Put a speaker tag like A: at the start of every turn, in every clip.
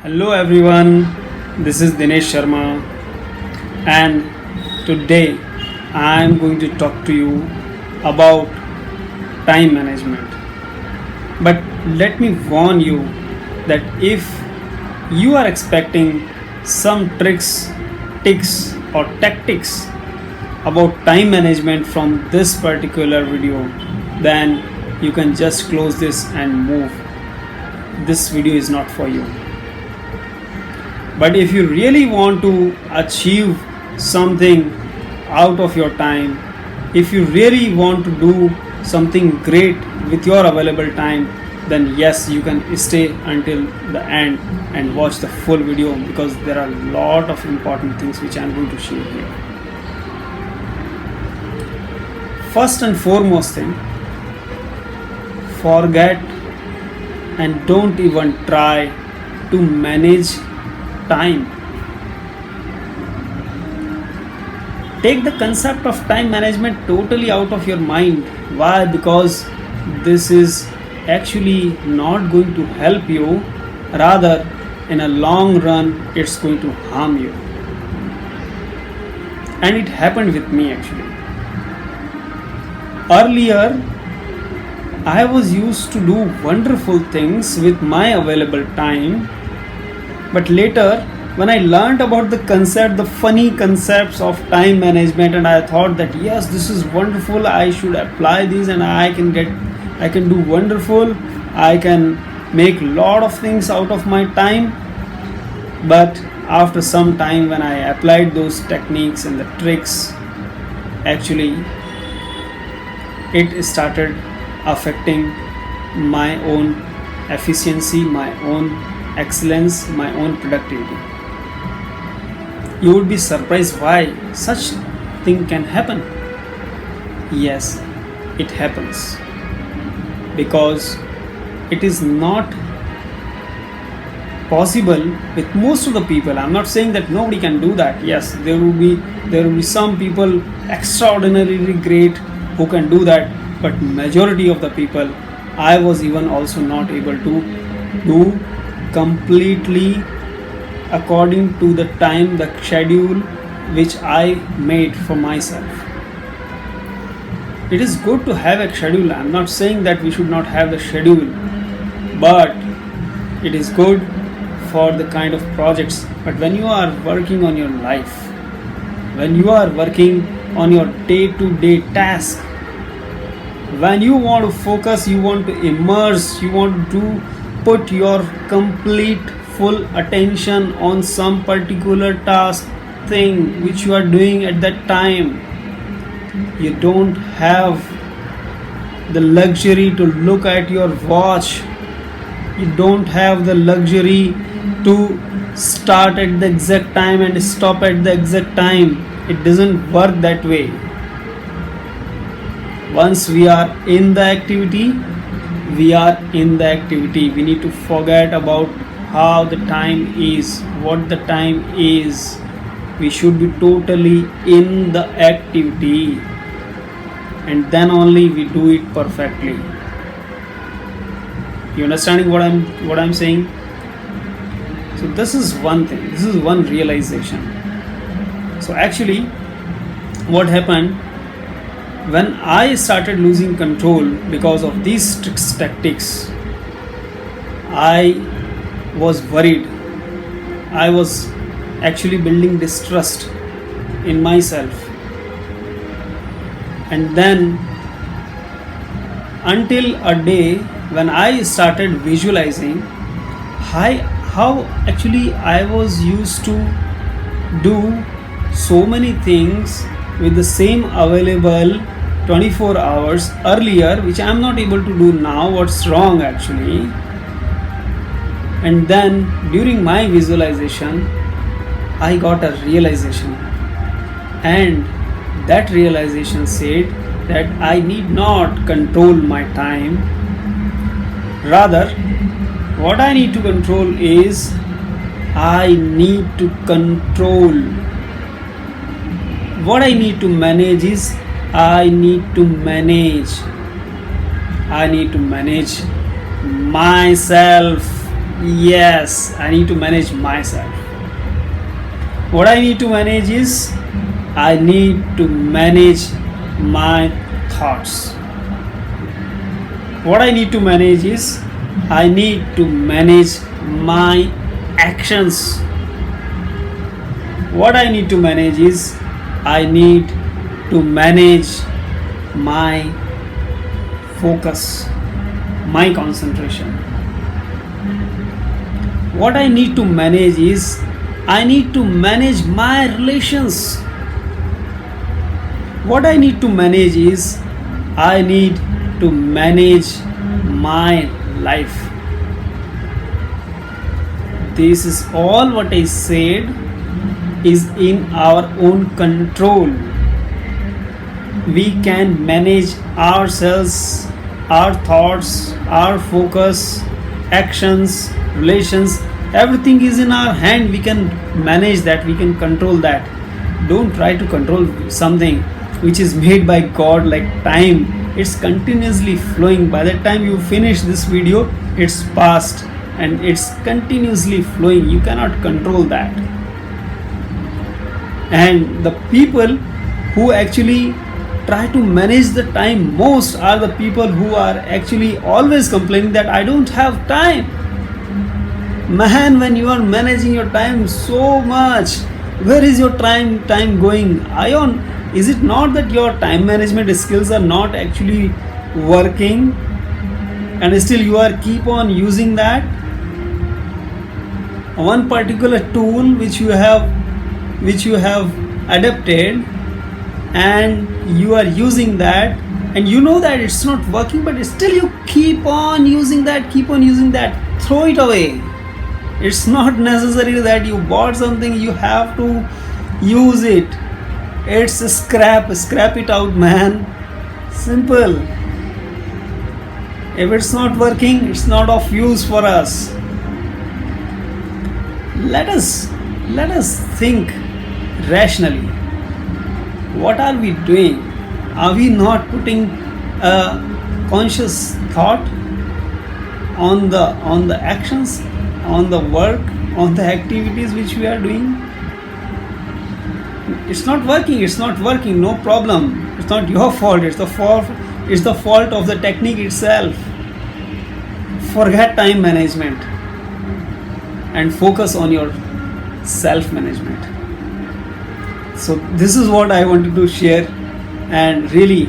A: Hello everyone, this is Dinesh Sharma, and today I am going to talk to you about time management. But let me warn you that if you are expecting some tricks, tips, or tactics about time management from this particular video, then you can just close this and move. This video is not for you. But if you really want to achieve something out of your time, if you really want to do something great with your available time, then yes, you can stay until the end and watch the full video, because there are a lot of important things which I am going to share here. First and foremost thing, forget and don't even try to manage time. Take the concept of time management totally out of your mind. Why? Because this is actually not going to help you, rather in a long run it's going to harm you. And it happened with me actually. Earlier I was used to do wonderful things with my available time, but later when I learned about the funny concepts of time management, and I thought that yes, this is wonderful, I should apply this and I can do wonderful, I can make lot of things out of my time. But after some time, when I applied those techniques and the tricks, actually it started affecting my own efficiency, my own excellence, my own productivity. You would be surprised why such thing can happen. Yes, it happens because it is not possible with most of the people. I'm not saying that nobody can do that. Yes, there will be some people extraordinarily great who can do that, but majority of the people, I was even also not able to do completely according to the time, the schedule which I made for myself. It is good to have a schedule. I'm not saying that we should not have the schedule, but it is good for the kind of projects. But when you are working on your life, when you are working on your day-to-day task, when you want to focus, you want to immerse, you want to put your complete full attention on some particular task, thing which you are doing at that time, you don't have the luxury to look at your watch, you don't have the luxury to start at the exact time and stop at the exact time. It doesn't work that way. Once we are in the activity, we are in the activity. We need to forget about how the time is, what the time is. We should be totally in the activity, and then only we do it perfectly. You understanding what I'm saying? So this is one thing, this is one realization. So actually what happened, when I started losing control because of these tricks, tactics, I was worried. I was actually building distrust in myself. And then until a day when I started visualizing how actually I was used to do so many things with the same available 24 hours earlier, which I am not able to do now. What's wrong actually? And then during my visualization, I got a realization, and that realization said that I need not control my time. Rather, what I need to control is I need to control. What I need to manage is I need to manage myself. Yes, I need to manage myself. What I need to manage is I need to manage my thoughts. What I need to manage is I need to manage my actions. What I need to manage is I need to manage my focus, my concentration. What I need to manage is I need to manage my relations. What I need to manage is I need to manage my life. This is all what I said is in our own control. We can manage ourselves, our thoughts, our focus, actions, relations. Everything is in our hand. We can manage that, we can control that. Don't try to control something which is made by God, like time. It's continuously flowing. By the time you finish this video, it's past and it's continuously flowing. You cannot control that. And the people who actually try to manage the time most are the people who are actually always complaining that I don't have time. Man, when you are managing your time so much, where is your time going? Ion, is it not that your time management skills are not actually working and still you are keep on using that? One particular tool which you have adapted and you are using that and you know that it's not working, but still you keep on using that, throw it away. It's not necessary that you bought something, you have to use it. It's scrap it out, man. Simple. If it's not working, it's not of use for us. Let us think rationally. What are we doing? Are we not putting a conscious thought on the actions, on the work, on the activities which we are doing? It's not working, no problem. It's not your fault, it's the fault of the technique itself. Forget time management and focus on your self management. So this is what I wanted to share, and really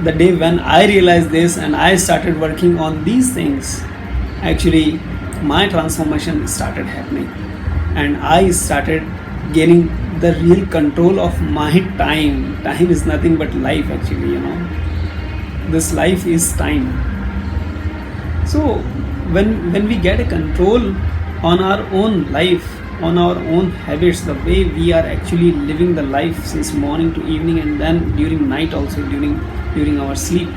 A: the day when I realized this and I started working on these things, actually my transformation started happening and I started gaining the real control of my time. Time is nothing but life, actually, this life is time. So when we get a control on our own life, on our own habits, the way we are actually living the life since morning to evening and then during night also, during our sleep,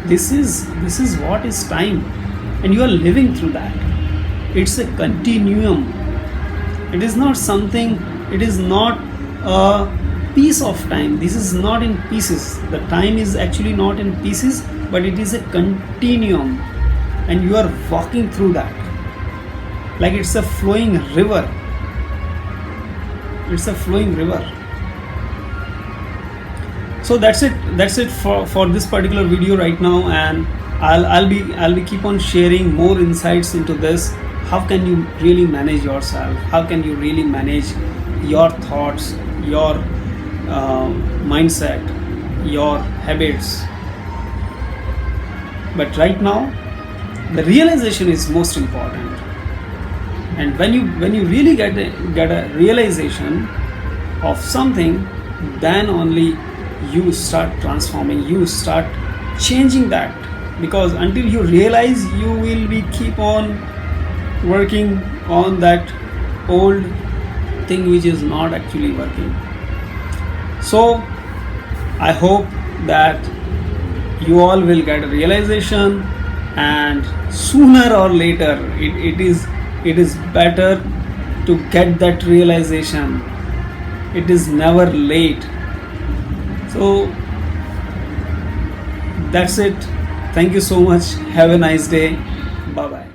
A: this is what is time, and you are living through that. It's a continuum. It is not something, it is not a piece of time. This is not in pieces. The time is actually not in pieces, but it is a continuum, and you are walking through that like it's a flowing river. So that's it for this particular video right now, and I'll be keep on sharing more insights into this. How can you really manage yourself? How can you really manage your thoughts, your mindset, your habits? But right now, the realization is most important. And when you really get a realization of something, then only you start transforming, you start changing that. Because until you realize, you will be keep on working on that old thing which is not actually working. So I hope that you all will get a realization, and sooner or later it is better to get that realization. It is never late. So that's it. Thank you so much. Have a nice day. Bye bye.